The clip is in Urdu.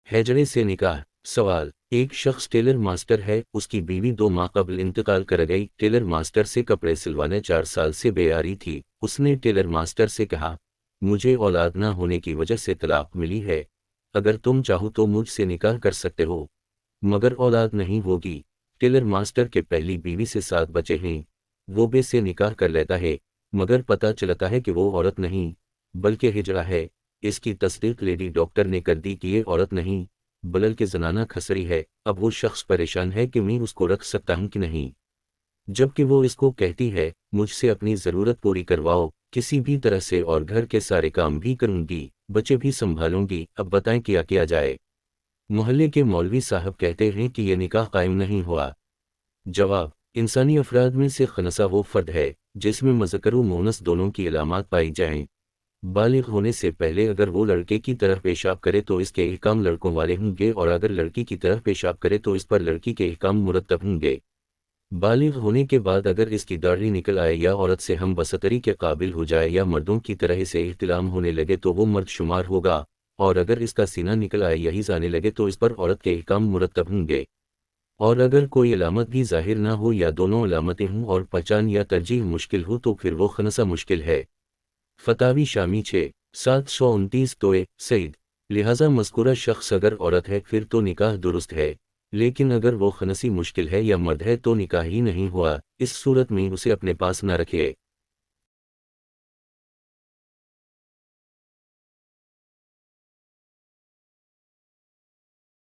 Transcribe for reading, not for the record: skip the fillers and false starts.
ہجرے سے نکاح۔ سوال: ایک شخص ٹیلر ماسٹر ہے، اس کی بیوی 2 ماہ قبل انتقال کر گئی۔ ٹیلر ماسٹر سے کپڑے سلوانے 4 سال سے بے آ رہی تھی۔ اس نے ٹیلر ماسٹر سے کہا، مجھے اولاد نہ ہونے کی وجہ سے طلاق ملی ہے، اگر تم چاہو تو مجھ سے نکاح کر سکتے ہو، مگر اولاد نہیں ہوگی۔ ٹیلر ماسٹر کے پہلی بیوی سے 7 بچے ہیں، وہ بے سے نکاح کر لیتا ہے، مگر پتہ چلتا ہے کہ وہ عورت نہیں بلکہ ہجڑا ہے۔ اس کی تصدیق لیڈی ڈاکٹر نے کر دی کہ یہ عورت نہیں بلکہ زنانہ کھسری ہے۔ اب وہ شخص پریشان ہے کہ میں اس کو رکھ سکتا ہوں کہ نہیں، جبکہ وہ اس کو کہتی ہے، مجھ سے اپنی ضرورت پوری کرواؤ کسی بھی طرح سے، اور گھر کے سارے کام بھی کروں گی، بچے بھی سنبھالوں گی، اب بتائیں کیا جائے؟ محلے کے مولوی صاحب کہتے ہیں کہ یہ نکاح قائم نہیں ہوا۔ جواب: انسانی افراد میں سے خنثی وہ فرد ہے جس میں مذکر و مؤنث دونوں کی علامات پائی جائیں۔ بالغ ہونے سے پہلے اگر وہ لڑکے کی طرف پیشاب کرے تو اس کے احکام لڑکوں والے ہوں گے، اور اگر لڑکی کی طرف پیشاب کرے تو اس پر لڑکی کے احکام مرتب ہوں گے۔ بالغ ہونے کے بعد اگر اس کی داڑھی نکل آئے یا عورت سے ہم بستری کے قابل ہو جائے یا مردوں کی طرح اسے احتلام ہونے لگے تو وہ مرد شمار ہوگا، اور اگر اس کا سینہ نکل آئے یا ہیض آنے لگے تو اس پر عورت کے احکام مرتب ہوں گے، اور اگر کوئی علامت بھی ظاہر نہ ہو یا دونوں علامتیں ہوں اور پہچان یا ترجیح مشکل ہو تو پھر وہ خنثی مشکل ہے۔ فتاوی شامی 6/729 توئے سعید۔ لہذا مذکورہ شخص اگر عورت ہے پھر تو نکاح درست ہے، لیکن اگر وہ خنثی مشکل ہے یا مرد ہے تو نکاح ہی نہیں ہوا۔ اس صورت میں اسے اپنے پاس نہ رکھے۔